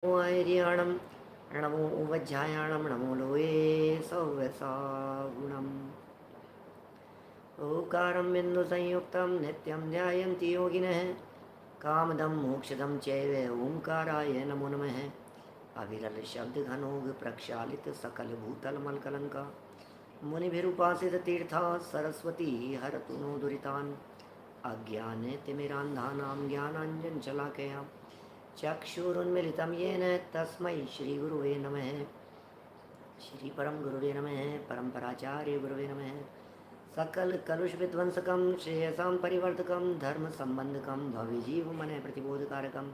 नमो ऐर्याणं नमो वज्रायाणं नमो लोये सौव्यसागुणम् ओकारं बिन्दुसंयुक्तं नित्यं ध्यायन्ति योगिनः कामदं मोक्षदं चैव ओंकाराय नमो नमः अविरल शब्द घनोग प्रक्षालित सकल भूतल मलकलंका मुनिभिरुपासित तीर्था सरस्वती हरतु नो दुरितान् अज्ञान तिमिरान्धानां ज्ञानाञ्जन शलाकया चक्षुरुन्मिलितं येन तस्मै श्रीगुरुवे नमः। श्री परम गुरुवे नमः। परम्पराचार्य गुरुवे नमः। सकल कलुष विध्वंसकं श्रेयसां परिवर्तकं धर्म संबंधकं भव्य जीव मन प्रतिबोधकारकं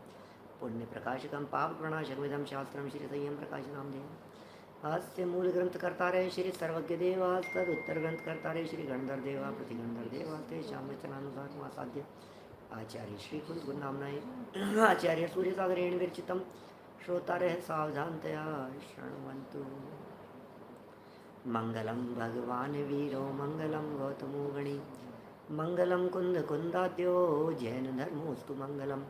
पुण्य प्रकाशकं पाप प्रणाशकमिदं शास्त्रं श्री संयम प्रकाश नामधेयम्। अस्य मूल ग्रंथ कर्तारय श्री सर्वज्ञ देवा तद उत्तर ग्रंथ कर्तारय श्री गणधर देवा प्रतिगणधर देवा तेषां वचनानुसार मासाद्य आचार्य श्री कुंज गुरुनामनाय आचार्य सूर्य सागरेण विरचितं श्रोतारः सावधानतया शृण्वन्तु। मंगलम भगवान वीरो मंगलम गौतमो गणी मंगलम कुंद कुंदाद्यो जैन धर्मोस्तु मंगलम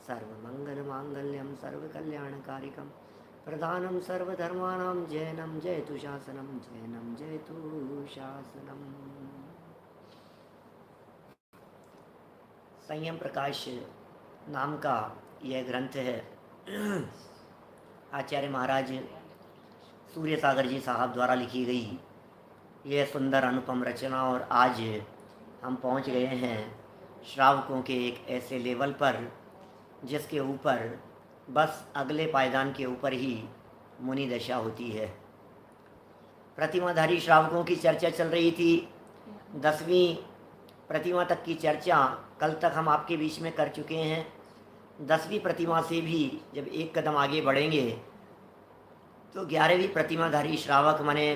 सर्वमंगल मांगल्यम सर्वकल्याणकारिकम प्रधानम सर्वधर्माणां जैनम जयतु शासनम जैनम जयतु शासनम। संयम प्रकाश नाम का यह ग्रंथ है। आचार्य महाराज सूर्य सागर जी साहब द्वारा लिखी गई यह सुंदर अनुपम रचना। और आज हम पहुंच गए हैं श्रावकों के एक ऐसे लेवल पर जिसके ऊपर बस अगले पायदान के ऊपर ही मुनि दशा होती है। प्रतिमाधारी श्रावकों की चर्चा चल रही थी। 10वीं प्रतिमा तक की चर्चा कल तक हम आपके बीच में कर चुके हैं। 10वीं प्रतिमा से भी जब एक कदम आगे बढ़ेंगे तो 11वीं प्रतिमाधारी श्रावक माने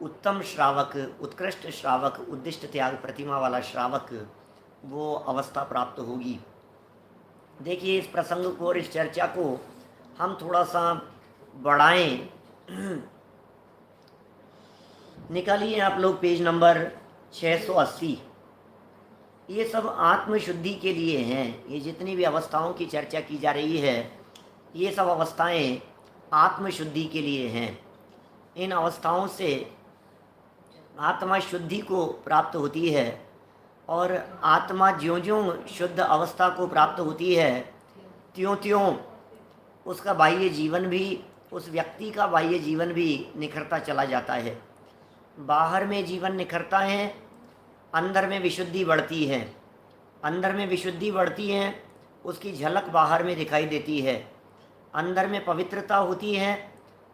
उत्तम श्रावक, उत्कृष्ट श्रावक, उद्दिष्ट त्याग प्रतिमा वाला श्रावक, वो अवस्था प्राप्त होगी। देखिए, इस प्रसंग को और इस चर्चा को हम थोड़ा सा बढ़ाएं। निकालिए आप लोग पेज नंबर 680। ये सब आत्मशुद्धि के लिए हैं। ये जितनी भी अवस्थाओं की चर्चा की जा रही है ये सब अवस्थाएं आत्मशुद्धि के लिए हैं। इन अवस्थाओं से आत्मा शुद्धि को प्राप्त होती है और आत्मा ज्यों ज्यों शुद्ध अवस्था को प्राप्त होती है त्यों त्यों उसका बाह्य जीवन भी, उस व्यक्ति का बाह्य जीवन भी निखरता चला जाता है। बाहर में जीवन निखरता है, अंदर में विशुद्धि बढ़ती है। अंदर में विशुद्धि बढ़ती है, उसकी झलक बाहर में दिखाई देती है। अंदर में पवित्रता होती है,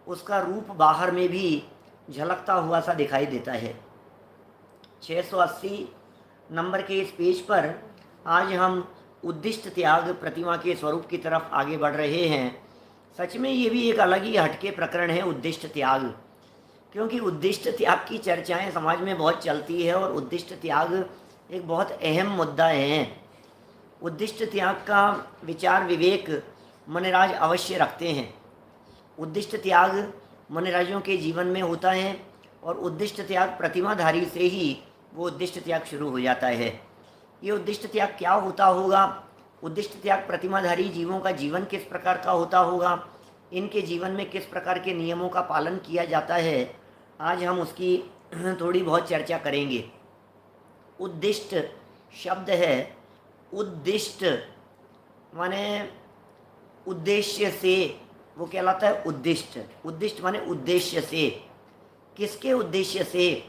उसका रूप बाहर में भी झलकता हुआ सा दिखाई देता है। 680 नंबर के इस पेज पर आज हम उद्दिष्ट त्याग प्रतिमा के स्वरूप की तरफ आगे बढ़ रहे हैं। सच में ये भी एक अलग ही हटके प्रकरण है, उद्दिष्ट त्याग। क्योंकि उद्दिष्ट त्याग की चर्चाएं समाज में बहुत चलती है और उद्दिष्ट त्याग एक बहुत अहम मुद्दा है। उद्दिष्ट त्याग का विचार विवेक मुनिराज अवश्य रखते हैं। उद्दिष्ट त्याग मुनिराजों के जीवन में होता है और उद्दिष्ट त्याग प्रतिमाधारी से ही वो उद्दिष्ट त्याग शुरू हो जाता है। ये उद्दिष्ट त्याग क्या होता होगा, उद्दिष्ट त्याग प्रतिमाधारी जीवों का जीवन किस प्रकार का होता होगा, इनके जीवन में किस प्रकार के नियमों का पालन किया जाता है, आज हम उसकी थोड़ी बहुत चर्चा करेंगे। उद्दिष्ट शब्द है, उद्दिष्ट माने उद्देश्य से, वो कहलाता है उद्दिष्ट। उद्दिष्ट माने उद्देश्य से, किसके उद्देश्य से,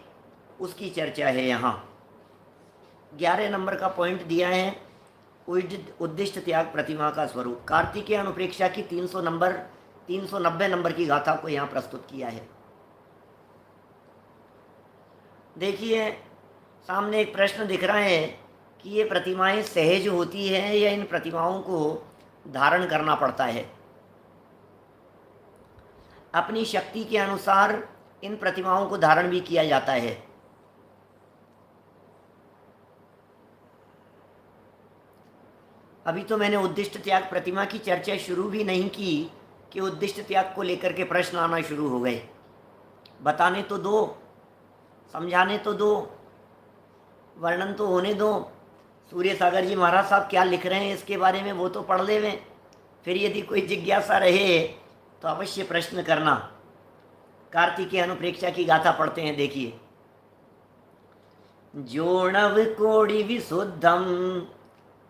उसकी चर्चा है यहाँ। 11 नंबर का पॉइंट दिया है, उद्दिष्ट त्याग प्रतिमा का स्वरूप। कार्तिकेय अनुप्रेक्षा की 390 नंबर की गाथा को यहाँ प्रस्तुत किया है। देखिए, सामने एक प्रश्न दिख रहा है कि ये प्रतिमाएं सहज होती है या इन प्रतिमाओं को धारण करना पड़ता है। अपनी शक्ति के अनुसार इन प्रतिमाओं को धारण भी किया जाता है। अभी तो मैंने उद्दिष्ट त्याग प्रतिमा की चर्चा शुरू भी नहीं की कि उद्दिष्ट त्याग को लेकर के प्रश्न आना शुरू हो गए। बताने तो दो, समझाने तो दो, वर्णन तो होने दो। सूर्य सागर जी महाराज साहब क्या लिख रहे हैं इसके बारे में वो तो पढ़ लेवें। फिर यदि कोई जिज्ञासा रहे तो अवश्य प्रश्न करना। कार्तिकेय अनुप्रेक्षा की गाथा पढ़ते हैं, देखिए। जोणव कोडि विशुद्धम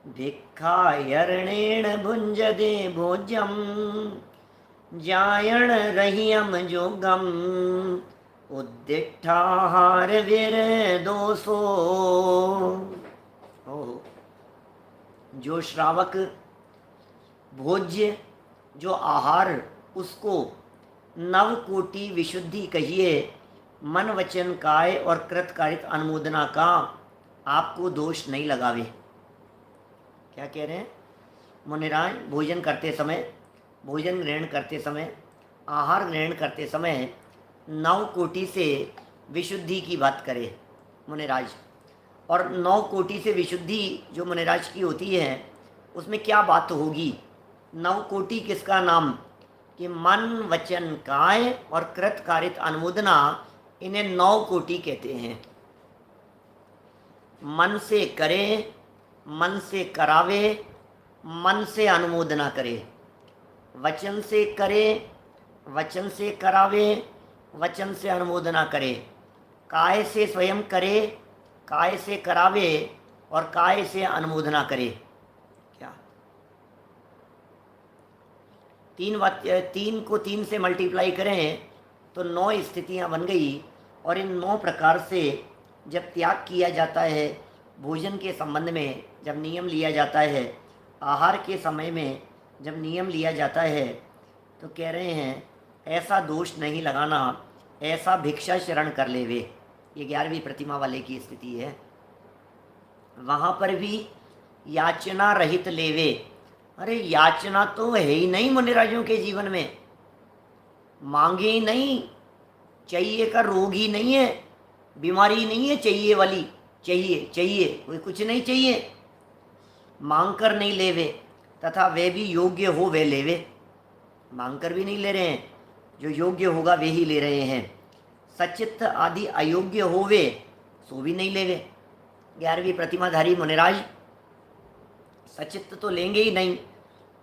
भिक्षायर्णेण भुंजदे भोज्यम जायण रहियम जोगम उद्दिष्टाहार वीर दोषो। जो श्रावक भोज्य, जो आहार, उसको नव कोटि विशुद्धि कहिए, मन वचन काय और कृतकारित अनुमोदना का आपको दोष नहीं लगावे। क्या कह रहे हैं मुनिराज? भोजन करते समय, भोजन ग्रहण करते समय, आहार ग्रहण करते समय नौ कोटि से विशुद्धि की बात करे मुनिराज। और 9 कोटि से विशुद्धि जो मुनिराज की होती है, उसमें क्या बात होगी? 9 कोटि किसका नाम? कि मन वचन काय और कृतकारित अनुमोदना, इन्हें 9 कोटि कहते हैं। मन से करे, मन से करावे, मन से अनुमोदना करे। वचन से करे, वचन से करावे, वचन से अनुमोदना करे। काय से स्वयं करे, काय से करावे और काय से अनुमोदना करे। क्या 3 को 3 से मल्टीप्लाई करें तो 9 स्थितियां बन गई। और इन 9 प्रकार से जब त्याग किया जाता है, भोजन के संबंध में जब नियम लिया जाता है, आहार के समय में जब नियम लिया जाता है, तो कह रहे हैं ऐसा दोष नहीं लगाना, ऐसा भिक्षा शरण कर लेवे। ये 11वीं प्रतिमा वाले की स्थिति है। वहाँ पर भी याचना रहित लेवे। अरे याचना तो है ही नहीं मुनिराजों के जीवन में, मांगे ही नहीं, चाहिए का रोग ही नहीं है, बीमारी नहीं है चाहिए वाली, चाहिए चाहिए कोई कुछ नहीं चाहिए, मांग कर नहीं लेवे। तथा वे भी योग्य हो वे लेवे, मांग कर भी नहीं ले रहे हैं, जो योग्य होगा वे ही ले रहे हैं। सचित्त आदि अयोग्य होवे सो भी नहीं लेवे। 11वीं प्रतिमाधारी मुनिराज सचित्त तो लेंगे ही नहीं,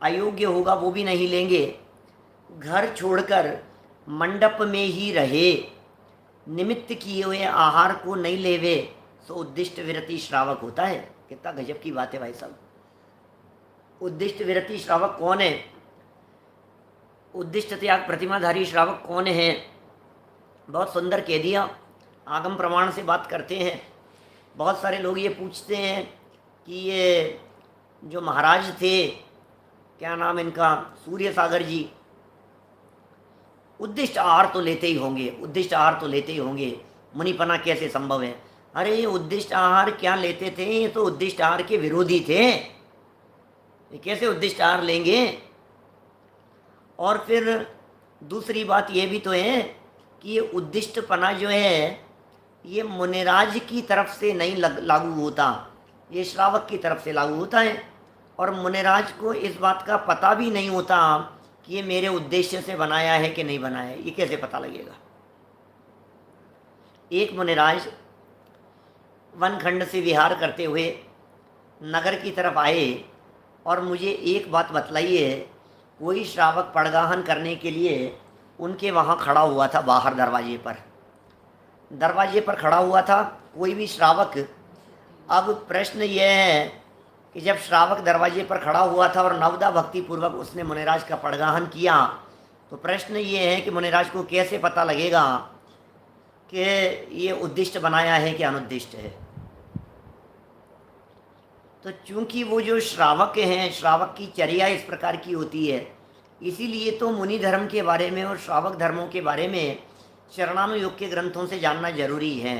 अयोग्य होगा वो भी नहीं लेंगे। घर छोड़कर मंडप में ही रहे, निमित्त किए हुए आहार को नहीं लेवे, सो उद्दिष्ट विरति श्रावक होता है। कितना गजब की बात है भाई साहब। उद्दिष्ट विरति श्रावक कौन है? उद्दिष्ट त्याग प्रतिमाधारी श्रावक कौन है? बहुत सुंदर कह दिया, आगम प्रमाण से बात करते हैं। बहुत सारे लोग ये पूछते हैं कि ये जो महाराज थे, क्या नाम इनका, सूर्य सागर जी, उद्दिष्ट आहार तो लेते ही होंगे, उद्दिष्ट आहार तो लेते ही होंगे, मुनिपना कैसे संभव है? अरे ये उद्दिष्ट आहार क्या लेते थे? ये तो उद्दिष्ट आहार के विरोधी थे, ये कैसे उद्दिष्ट आहार लेंगे? और फिर दूसरी बात ये भी तो है कि ये उद्दिष्टपना जो है ये मुनिराज की तरफ से नहीं लागू होता, ये श्रावक की तरफ से लागू होता है। और मुनिराज को इस बात का पता भी नहीं होता कि ये मेरे उद्देश्य से बनाया है कि नहीं बनाया है, ये कैसे पता लगेगा? एक मुनिराज वनखंड से विहार करते हुए नगर की तरफ आए और मुझे एक बात बतलाइए, कोई श्रावक पड़गाहन करने के लिए उनके वहाँ खड़ा हुआ था, बाहर दरवाजे पर खड़ा हुआ था कोई भी श्रावक। अब प्रश्न यह है कि जब श्रावक दरवाजे पर खड़ा हुआ था और नवदा भक्ति पूर्वक उसने मुनिराज का पड़गाहन किया, तो प्रश्न ये है कि मुनिराज को कैसे पता लगेगा कि ये उद्दिष्ट बनाया है कि अनुद्दिष्ट है? तो चूंकि वो जो श्रावक हैं, श्रावक की चर्या इस प्रकार की होती है, इसीलिए तो मुनि धर्म के बारे में और श्रावक धर्मों के बारे में चरणानुयोग के ग्रंथों से जानना जरूरी है।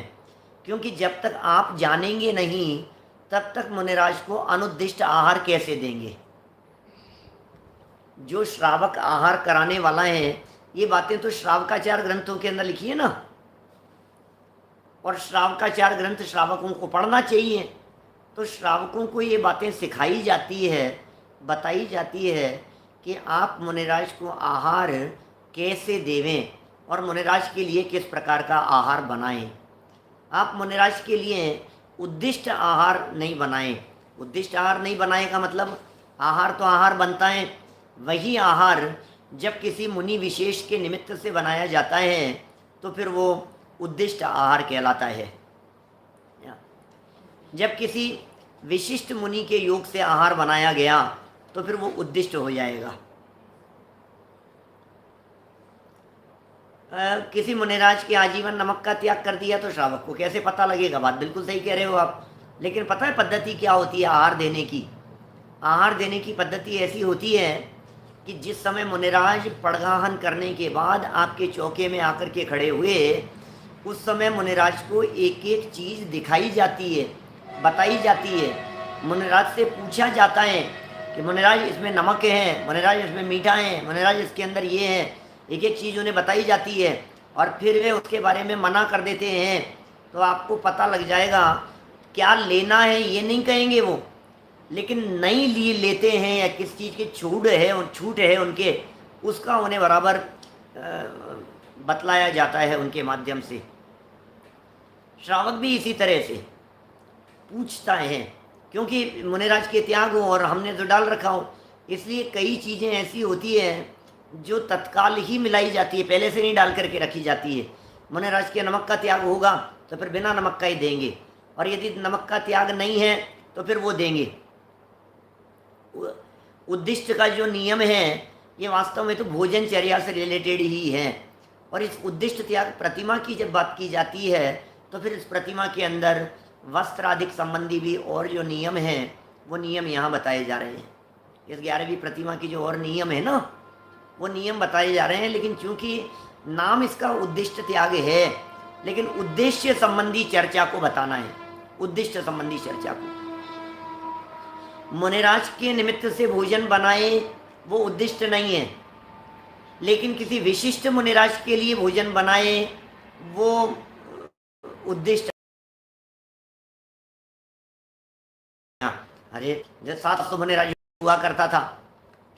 क्योंकि जब तक आप जानेंगे नहीं, तब तक मुनिराज को अनुद्दिष्ट आहार कैसे देंगे? जो श्रावक आहार कराने वाला है, ये बातें तो श्रावकाचार ग्रंथों के अंदर लिखी है ना, और श्रावकाचार ग्रंथ श्रावकों को पढ़ना चाहिए। तो श्रावकों को ये बातें सिखाई जाती है, बताई जाती है कि आप मुनिराज को आहार कैसे देवें और मुनिराज के लिए किस प्रकार का आहार बनाएं। आप मुनिराज के लिए उद्दिष्ट आहार नहीं बनाएं। उद्दिष्ट आहार नहीं बनाए का मतलब, आहार तो आहार बनता है, वही आहार जब किसी मुनि विशेष के निमित्त से बनाया जाता है तो फिर वो उद्दिष्ट आहार कहलाता है। जब किसी विशिष्ट मुनि के योग से आहार बनाया गया तो फिर वो उद्दिष्ट हो जाएगा। किसी मुनिराज के आजीवन नमक का त्याग कर दिया तो श्रावक को कैसे पता लगेगा? बात बिल्कुल सही कह रहे हो आप। लेकिन पता है पद्धति क्या होती है आहार देने की? आहार देने की पद्धति ऐसी होती है कि जिस समय मुनिराज पड़गाहन करने के बाद आपके चौके में आकर के खड़े हुए, उस समय मुनिराज को एक एक चीज़ दिखाई जाती है, बताई जाती है। मुनिराज से पूछा जाता है कि मुनिराज इसमें नमक है, मुनिराज इसमें मीठा है, मुनिराज इसके अंदर ये है। एक एक चीज़ उन्हें बताई जाती है और फिर वे उसके बारे में मना कर देते हैं। तो आपको पता लग जाएगा क्या लेना है ये नहीं कहेंगे वो, लेकिन नहीं लिए लेते हैं या किस चीज़ की छूट है उनके, उसका उन्हें बराबर बतलाया जाता है उनके माध्यम से। श्रावक भी इसी तरह से पूछता है, क्योंकि मुनिराज के त्याग हो और हमने तो डाल रखा हो, इसलिए कई चीज़ें ऐसी होती है जो तत्काल ही मिलाई जाती है, पहले से नहीं डाल करके रखी जाती है। मुनिराज के नमक का त्याग होगा तो फिर बिना नमक का ही देंगे, और यदि नमक का त्याग नहीं है तो फिर वो देंगे। उद्दिष्ट का जो नियम है ये वास्तव में तो भोजनचर्या से रिलेटेड ही है। और इस उद्दिष्ट त्याग प्रतिमा की जब बात की जाती है तो फिर इस प्रतिमा के अंदर वस्त्र आदि संबंधी भी और जो नियम हैं वो नियम यहाँ बताए जा रहे हैं। इस 11वीं प्रतिमा की जो और नियम है ना, वो नियम बताए जा रहे हैं। लेकिन चूंकि नाम इसका उद्दिष्ट त्याग है, लेकिन उद्देश्य संबंधी चर्चा को बताना है, उद्दिष्ट संबंधी चर्चा को। मुनिराज के निमित्त से भोजन बनाए वो उद्दिष्ट नहीं है, लेकिन किसी विशिष्ट मुनिराज के लिए भोजन बनाए वो उद्दिष्ट। अरे जो 700 मुनिराज हुआ करता था,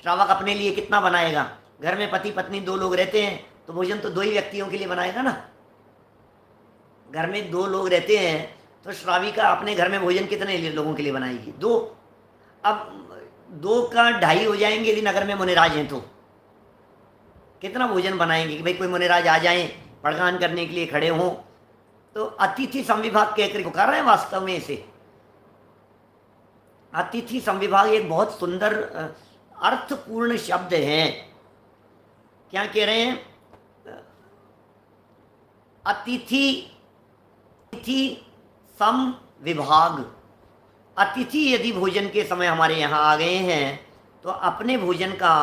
श्रावक अपने लिए कितना बनाएगा? घर में पति पत्नी 2 लोग रहते हैं तो भोजन तो 2 ही व्यक्तियों के लिए बनाएगा ना। घर में 2 लोग रहते हैं तो श्राविका अपने घर में भोजन कितने लोगों के लिए बनाएगी? 2। अब 2 का 2.5 हो जाएंगे यदि नगर में मुनिराज हैं तो कितना भोजन बनाएंगे कि भाई कोई मुनिराज आ जाएं पड़गान करने के लिए खड़े हों। तो अतिथि संविभाग कहकर पुकारा है वास्तव में इसे। अतिथि संविभाग एक बहुत सुंदर अर्थपूर्ण शब्द है। क्या कह रहे हैं? अतिथि सम विभाग। अतिथि यदि भोजन के समय हमारे यहाँ आ गए हैं तो अपने भोजन का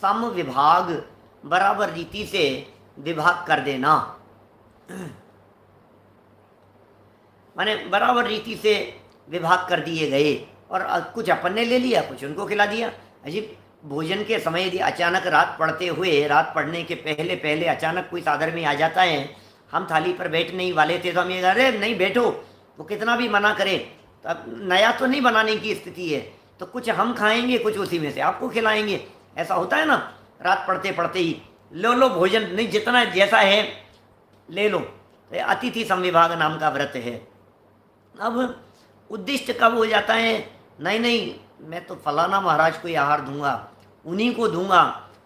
सम विभाग, बराबर रीति से विभाग कर देना, माने बराबर रीति से विभाग कर दिए गए। और कुछ अपन ने ले लिया, कुछ उनको खिला दिया। अजीब, भोजन के समय यदि अचानक रात पड़ते हुए, रात पड़ने के पहले पहले अचानक कोई सादर में आ जाता है, हम थाली पर बैठने ही वाले थे तो हम ये कह रहे नहीं बैठो, वो कितना भी मना करे तो अब नया तो नहीं बनाने की स्थिति है, तो कुछ हम खाएंगे, कुछ उसी में से आपको खिलाएंगे। ऐसा होता है ना, रात पड़ते पड़ते ही लो भोजन, नहीं जितना जैसा है ले लो। तो अतिथि संविभाग नाम का व्रत है। अब उद्दिष्ट कब हो जाता है? नहीं मैं तो फलाना महाराज को आहार दूंगा, उन्हीं को दूंगा,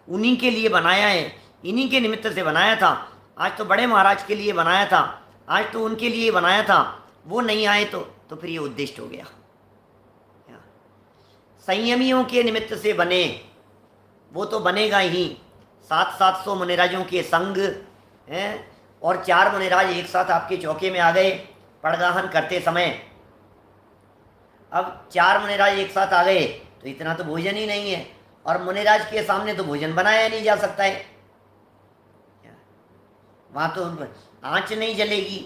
उन्हीं के लिए बनाया है, इन्हीं के निमित्त से बनाया था, आज तो बड़े महाराज के लिए बनाया था, आज तो उनके लिए बनाया था, वो नहीं आए तो फिर ये उद्दिष्ट हो गया। संयमियों के निमित्त से बने वो तो बनेगा ही। 700 मुनिराजों के संग हैं और 4 मुनिराज एक साथ आपके चौके में आ गए पड़गाहन करते समय। अब 4 मुनिराज एक साथ आ गए तो इतना तो भोजन ही नहीं है, और मुनिराज के सामने तो भोजन बनाया नहीं जा सकता है। वहाँ तो आँच नहीं जलेगी,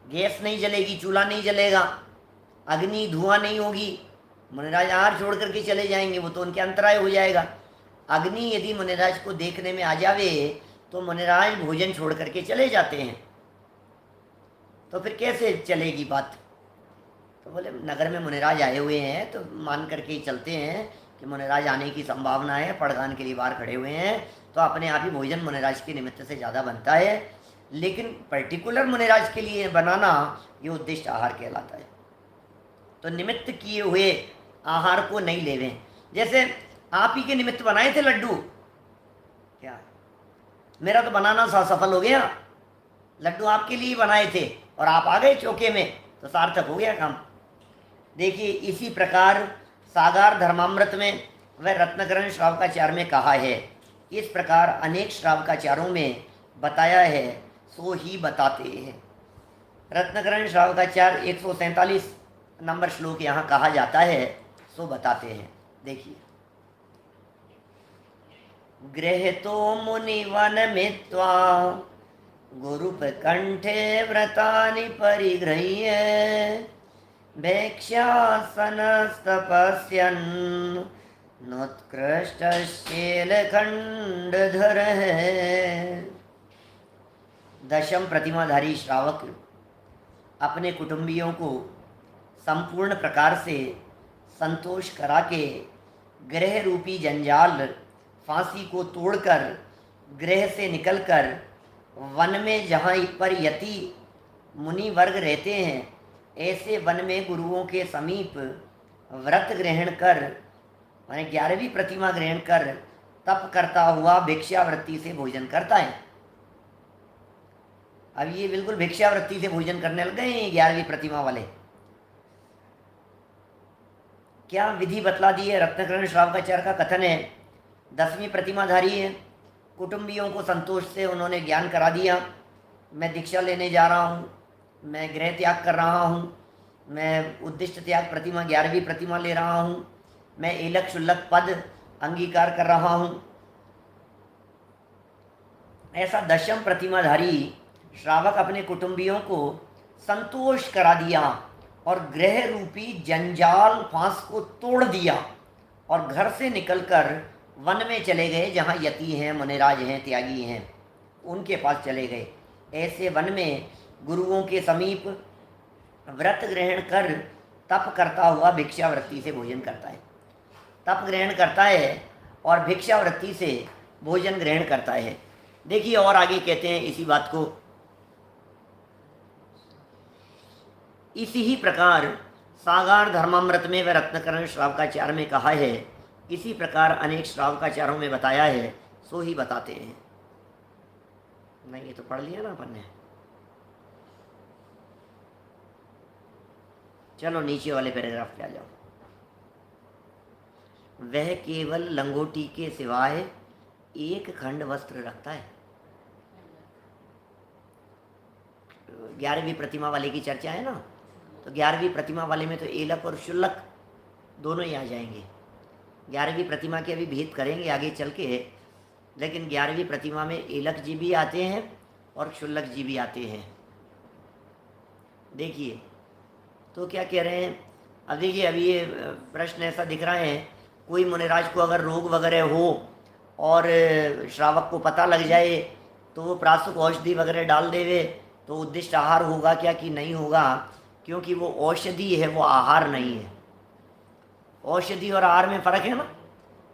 गैस नहीं जलेगी, चूल्हा नहीं जलेगा, अग्नि धुआं नहीं होगी। मुनिराज आहार छोड़ करके चले जाएंगे, वो तो उनके अंतराय हो जाएगा। अग्नि यदि मुनिराज को देखने में आ जावे तो मुनिराज भोजन छोड़ करके चले जाते हैं, तो फिर कैसे चलेगी बात? तो बोले नगर में मुनिराज आए हुए हैं तो मान करके ही चलते हैं कि मुनिराज आने की संभावना है, पड़गान के लिए बाहर खड़े हुए हैं, तो अपने आप ही भोजन मुनिराज के निमित्त से ज़्यादा बनता है। लेकिन पर्टिकुलर मुनिराज के लिए बनाना ये उद्दिष्ट आहार कहलाता है। तो निमित्त किए हुए आहार को नहीं लेवें। जैसे आप ही के निमित्त बनाए थे लड्डू, क्या मेरा तो बनाना सफल हो गया, लड्डू आपके लिए बनाए थे और आप आ गए चौके में, तो सार्थक हो गया काम। देखिए इसी प्रकार सागार धर्मामृत में व रत्नकरण श्रावकाचार में कहा है, इस प्रकार अनेक श्रावकाचारों में बताया है, सो ही बताते हैं। रत्नकरण श्रावकाचार 147 नंबर श्लोक यहाँ कहा जाता है, सो बताते हैं। देखिए, गृहीतो मुनिवन मित्वा गुरुपकंठे व्रतानि परिगृह्य भिक्षासनस्तपस्यन् नोत्कृष्टशीलखंडधर है। दशम प्रतिमाधारी श्रावक अपने कुटुंबियों को संपूर्ण प्रकार से संतोष करा के ग्रह रूपी जंजाल फांसी को तोड़कर ग्रह से निकलकर वन में जहाँ पर यति मुनि वर्ग रहते हैं, ऐसे वन में गुरुओं के समीप व्रत ग्रहण कर, माने 11वीं प्रतिमा ग्रहण कर तप करता हुआ भिक्षावृत्ति से भोजन करता है। अब ये बिल्कुल भिक्षावृत्ति से भोजन करने लग गए हैं 11वीं प्रतिमा वाले। क्या विधि बतला दी है। रत्नकरण श्रावकाचार्य का कथन है, 10वीं प्रतिमाधारी है, कुटुंबियों को संतोष से उन्होंने ज्ञान करा दिया, मैं दीक्षा लेने जा रहा हूँ, मैं गृह त्याग कर रहा हूँ, मैं उद्दिष्ट त्याग प्रतिमा 11वीं प्रतिमा ले रहा हूँ, मैं एलक शुल्लक पद अंगीकार कर रहा हूँ। ऐसा दशम प्रतिमाधारी श्रावक अपने कुटुंबियों को संतोष करा दिया और ग्रह रूपी जंजाल फांस को तोड़ दिया और घर से निकलकर वन में चले गए, जहाँ यति हैं, मुनिराज हैं, त्यागी हैं, उनके पास चले गए। ऐसे वन में गुरुओं के समीप व्रत ग्रहण कर तप करता हुआ भिक्षावृत्ति से भोजन करता है। तप ग्रहण करता है और भिक्षावृत्ति से भोजन ग्रहण करता है। देखिए और आगे कहते हैं इसी बात को, इसी ही प्रकार सागार धर्मामृत में व रत्नकरण श्रावकाचार में कहा है, इसी प्रकार अनेक श्रावकाचारों में बताया है, सो ही बताते हैं। नहीं, ये तो पढ़ लिया ना अपन ने। चलो नीचे वाले पैराग्राफ पे आ जाओ। वह केवल लंगोटी के सिवाय एक खंड वस्त्र रखता है। 11वीं प्रतिमा वाले की चर्चा है ना, तो 11वीं प्रतिमा वाले में तो एलक और शुल्लक दोनों ही आ जाएंगे। 11वीं प्रतिमा के अभी भेद करेंगे आगे चल के, लेकिन 11वीं प्रतिमा में एलक जी भी आते हैं और शुल्लक जी भी आते हैं। देखिए तो क्या कह रहे हैं। अब देखिए, अभी ये प्रश्न ऐसा दिख रहा है, कोई मुनिराज को अगर रोग वगैरह हो और श्रावक को पता लग जाए तो वो प्रासुक औषधि वगैरह डाल देवे, तो उद्दिष्ट आहार होगा क्या कि नहीं होगा, क्योंकि वो औषधि है, वो आहार नहीं है। औषधि और आहार में फ़र्क है ना।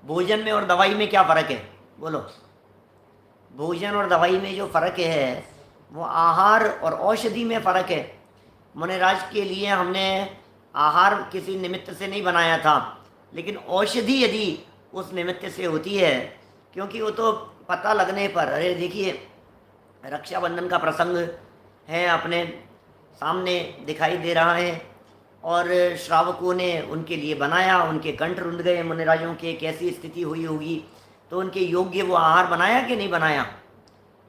भोजन में और दवाई में क्या फ़र्क है, बोलो। भोजन और दवाई में जो फ़र्क है वो आहार और औषधि में फ़र्क है। मुनिराज के लिए हमने आहार किसी निमित्त से नहीं बनाया था, लेकिन औषधि यदि उस निमित्त से होती है, क्योंकि वो तो पता लगने पर, अरे देखिए रक्षाबंधन का प्रसंग है, अपने सामने दिखाई दे रहा है और श्रावकों ने उनके लिए बनाया, उनके कंठ रुंध गए, मुनिराजों के कैसी स्थिति हुई होगी, तो उनके योग्य वो आहार बनाया कि नहीं बनाया।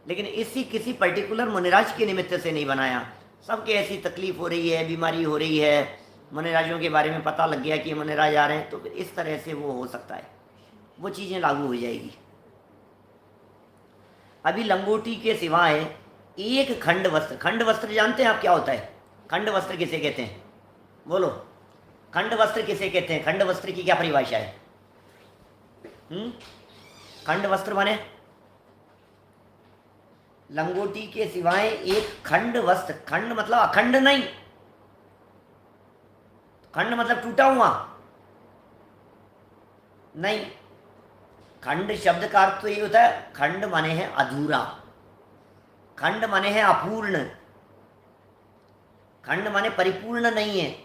लेकिन इसी किसी पर्टिकुलर मुनिराज के निमित्त से नहीं बनाया। सबके ऐसी तकलीफ हो रही है, बीमारी हो रही है, मुनिराजों के बारे में पता लग गया कि मुनिराज आ रहे हैं, तो फिर इस तरह से वो हो सकता है, वो चीज़ें लागू हो जाएगी। अभी लंगोटी के सिवाय एक खंड वस्त्र, खंड वस्त्र जानते हैं आप क्या होता है? खंड वस्त्र किसे कहते हैं, बोलो। खंड वस्त्र किसे कहते हैं? खंड वस्त्र की क्या परिभाषा है? खंड वस्त्र माने लंगोटी के सिवाय एक खंड वस्त्र। खंड मतलब अखंड नहीं, खंड मतलब टूटा हुआ नहीं। खंड शब्द का अर्थ तो ये होता है, खंड माने है अधूरा, खंड माने है अपूर्ण, खंड माने परिपूर्ण नहीं है।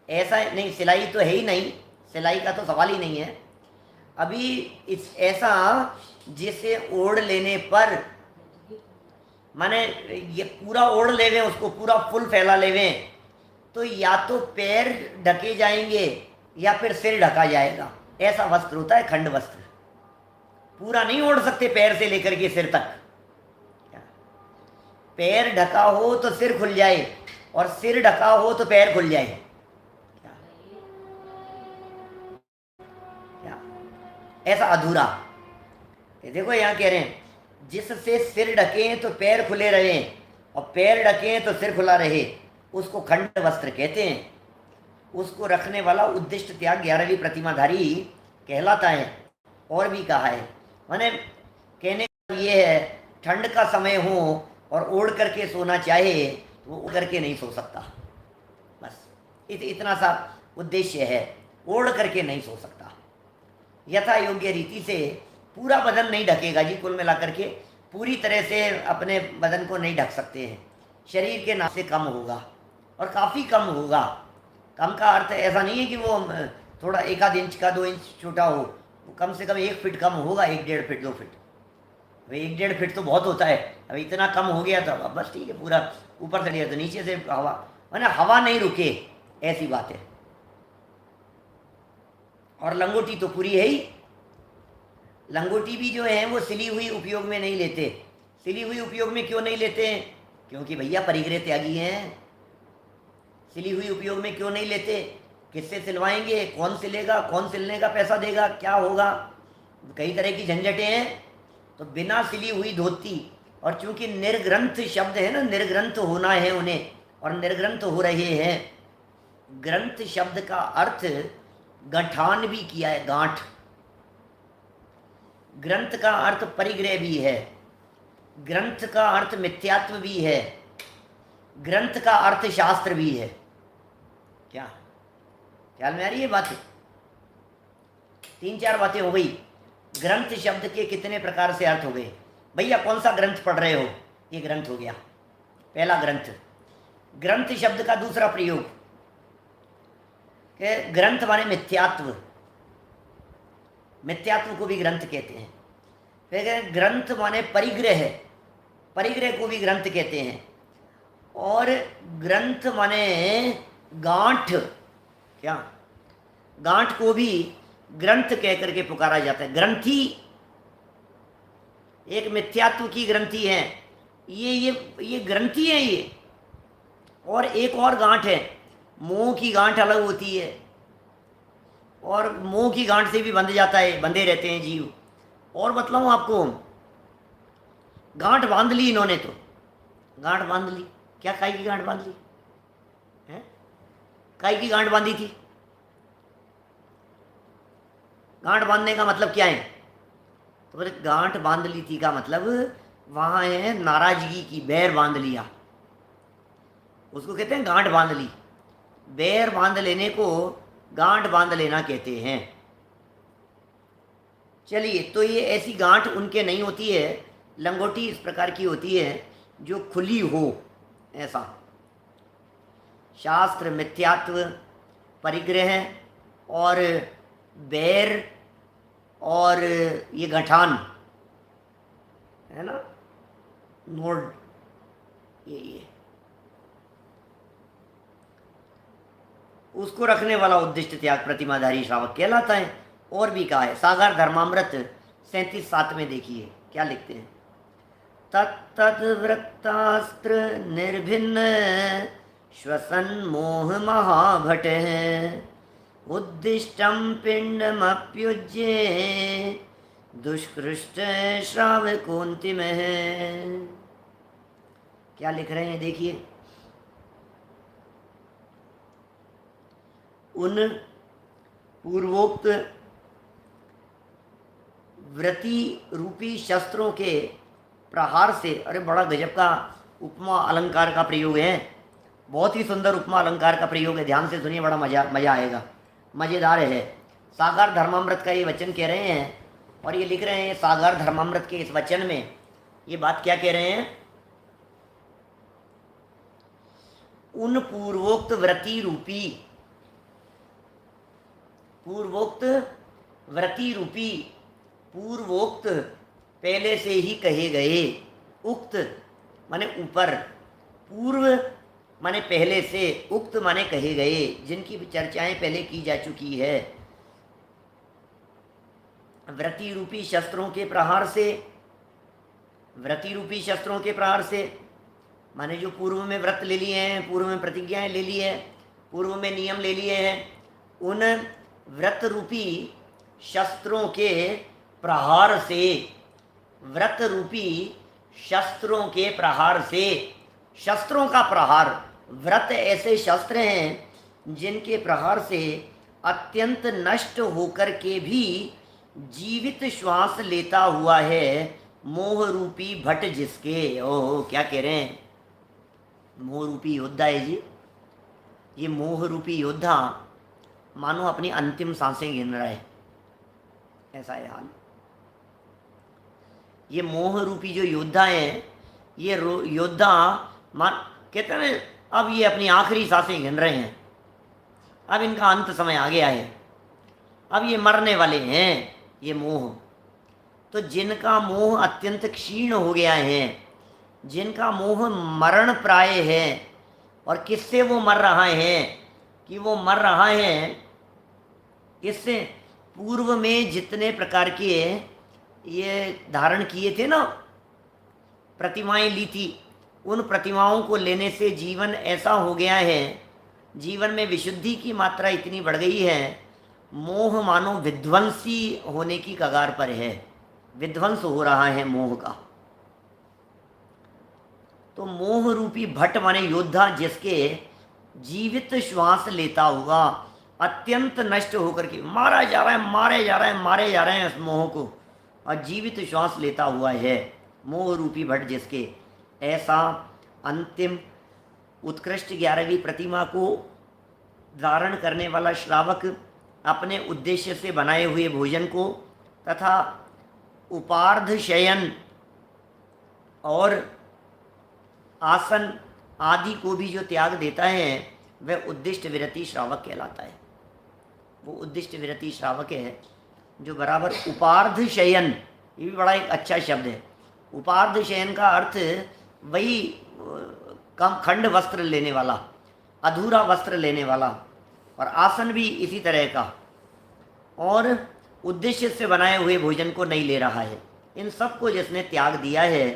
ऐसा नहीं, सिलाई तो है ही नहीं, सिलाई का तो सवाल ही नहीं है। अभी इस ऐसा जिसे ओढ़ लेने पर, माने ये पूरा ओढ़ लेवे, उसको पूरा फुल फैला लेवे, तो या तो पैर ढके जाएंगे या फिर सिर ढका जाएगा। ऐसा वस्त्र होता है खंड वस्त्र। पूरा नहीं ओढ़ सकते पैर से लेकर के सिर तक। पैर ढका हो तो सिर खुल जाए और सिर ढका हो तो पैर खुल जाए। क्या ऐसा अधूरा। ये देखो यहाँ कह रहे हैं जिससे सिर ढके तो पैर खुले रहे और पैर ढके तो सिर खुला रहे, उसको खंड वस्त्र कहते हैं। उसको रखने वाला उद्दिष्ट त्याग 11वीं प्रतिमाधारी कहलाता है। और भी कहा है, माने कहने का ये है ठंड का समय हो और ओढ़ करके सोना चाहे तो वो ओढ़ करके नहीं सो सकता। बस इतना सा उद्देश्य है, ओढ़ करके नहीं सो सकता। यथा योग्य रीति से पूरा बदन नहीं ढकेगा जी, कुल मिलाकर के पूरी तरह से अपने बदन को नहीं ढक सकते हैं। शरीर के नाप से कम होगा और काफ़ी कम होगा। कम का अर्थ ऐसा नहीं है कि वो थोड़ा 1 इंच का 2 इंच छोटा हो, वो कम से कम 1 फीट कम होगा, 1 डेढ़ फीट 2 फीट। भाई 1 डेढ़ फीट तो बहुत होता है, अब इतना कम हो गया तो अब बस ठीक है, पूरा ऊपर से लिया तो नीचे से हवा, माने हवा नहीं रुके, ऐसी बात है। और लंगोटी तो पूरी है ही। लंगोटी भी जो है वो सिली हुई उपयोग में नहीं लेते। सिली हुई उपयोग में क्यों नहीं लेते हैं? क्योंकि भैया परिग्रह त्यागी हैं। सिली हुई उपयोग में क्यों नहीं लेते? किससे सिलवाएंगे, कौन सिलेगा, कौन सिलने का पैसा देगा, क्या होगा, कई तरह की झंझटें हैं। तो बिना सिली हुई धोती, और चूंकि निर्ग्रंथ शब्द है ना, निर्ग्रंथ होना है उन्हें, और निर्ग्रंथ हो रहे हैं। ग्रंथ शब्द का अर्थ गठान भी किया है, गांठ। ग्रंथ का अर्थ परिग्रह भी है, ग्रंथ का अर्थ मिथ्यात्व भी है, ग्रंथ का अर्थ शास्त्र भी है। क्या ख्याल में आ रही है बातें? 3-4 बातें हो गई। ग्रंथ शब्द के कितने प्रकार से अर्थ हो गए। भैया कौन सा ग्रंथ पढ़ रहे हो? ये ग्रंथ हो गया, पहला ग्रंथ। ग्रंथ शब्द का दूसरा प्रयोग कि ग्रंथ माने मिथ्यात्व, मिथ्यात्व को भी ग्रंथ कहते हैं। फिर ग्रंथ माने परिग्रह, परिग्रह को भी ग्रंथ कहते हैं। और ग्रंथ माने गांठ, क्या गांठ को भी ग्रंथ कह करके पुकारा जाता है। ग्रंथि एक मिथ्यात्व की ग्रंथि है, ये ग्रंथि है ये। और एक और गांठ है, मोह की गांठ अलग होती है, और मोह की गांठ से भी बंध जाता है, बंधे रहते हैं जीव। और बतलाऊं आपको, गांठ बांध ली इन्होंने, तो गांठ बांध ली। क्या काई की गांठ बांध ली है? काई की गांठ बांधी थी? गांठ बांधने का मतलब क्या है? तो बोले गांठ बांध ली थी का मतलब वहां है नाराजगी की, बैर बांध लिया, उसको कहते हैं गांठ बांध ली। बैर बांध लेने को गांठ बांध लेना कहते हैं। चलिए, तो ये ऐसी गांठ उनके नहीं होती है। लंगोटी इस प्रकार की होती है जो खुली हो, ऐसा। शास्त्र मिथ्यात्व, परिग्रह और बैर और ये गठान है ना, नोड, ये उसको रखने वाला उद्दिष्ट त्याग प्रतिमाधारी श्रावक कहलाता है। और भी कहा है, सागर धर्मामृत 37-7 में देखिए क्या लिखते हैं। तत्तद वृत्तास्त्र निर्भिन्न श्वसन मोह महाभट उद्दिष्टम पिंडमप्युज्ये दुष्कृष्ट श्रावकोन्तिम है। क्या लिख रहे हैं देखिए। उन पूर्वोक्त व्रति रूपी शस्त्रों के प्रहार से, अरे बड़ा गजब का उपमा अलंकार का प्रयोग है, बहुत ही सुंदर उपमा अलंकार का प्रयोग है, ध्यान से सुनिए, बड़ा मजा आएगा, मज़ेदार है। सागर धर्मामृत का ये वचन कह रहे हैं, और ये लिख रहे हैं सागर धर्मामृत के इस वचन में ये बात क्या कह रहे हैं। उन पूर्वोक्त व्रति रूपी, पूर्वोक्त व्रति रूपी पूर्वोक्त पहले से ही कहे गए, उक्त माने ऊपर, पूर्व माने पहले से, उक्त माने कहे गए, जिनकी चर्चाएं पहले की जा चुकी है। व्रति रूपी शस्त्रों के प्रहार से, व्रति रूपी शस्त्रों के प्रहार से माने जो पूर्व में व्रत ले लिए हैं, पूर्व में प्रतिज्ञाएं ले ली है, पूर्व में नियम ले लिए हैं, उन व्रत रूपी शस्त्रों के प्रहार से, व्रत रूपी शस्त्रों के प्रहार से, शस्त्रों का प्रहार, व्रत ऐसे शस्त्र हैं जिनके प्रहार से अत्यंत नष्ट होकर के भी जीवित श्वास लेता हुआ है मोह रूपी भट जिसके। ओह, क्या कह रहे हैं, मोह रूपी योद्धा है जी। ये मोह रूपी योद्धा मानो अपनी अंतिम सांसें गिन रहा है, ऐसा है हाल। ये मोह रूपी जो योद्धा है, ये योद्धा मान कहते हैं अब ये अपनी आखिरी सांसें गिन रहे हैं, अब इनका अंत समय आ गया है, अब ये मरने वाले हैं। ये मोह, तो जिनका मोह अत्यंत क्षीण हो गया है, जिनका मोह मरण प्राय है, और किससे वो मर रहा है कि वो मर रहा है किससे, पूर्व में जितने प्रकार के ये धारण किए थे ना, प्रतिमाएं ली थी, उन प्रतिमाओं को लेने से जीवन ऐसा हो गया है, जीवन में विशुद्धि की मात्रा इतनी बढ़ गई है, मोह मानो विध्वंसी होने की कगार पर है, विध्वंस हो रहा है मोह का। तो मोह रूपी भट माने योद्धा जिसके जीवित श्वास लेता हुआ अत्यंत नष्ट होकर के मारा जा रहा है, मारे जा रहे हैं, मारे जा रहे हैं इस मोह को, और जीवित श्वास लेता हुआ है मोह रूपी भट जिसके, ऐसा अंतिम उत्कृष्ट 11वीं प्रतिमा को धारण करने वाला श्रावक अपने उद्देश्य से बनाए हुए भोजन को तथा उपार्ध शयन और आसन आदि को भी जो त्याग देता है वह उद्दिष्ट विरति श्रावक कहलाता है। वो उद्दिष्ट विरति श्रावक है जो बराबर उपार्ध शयन, ये भी बड़ा एक अच्छा शब्द है। उपार्ध शयन का अर्थ वही कम खंड वस्त्र लेने वाला, अधूरा वस्त्र लेने वाला, और आसन भी इसी तरह का, और उद्देश्य से बनाए हुए भोजन को नहीं ले रहा है। इन सब को जिसने त्याग दिया है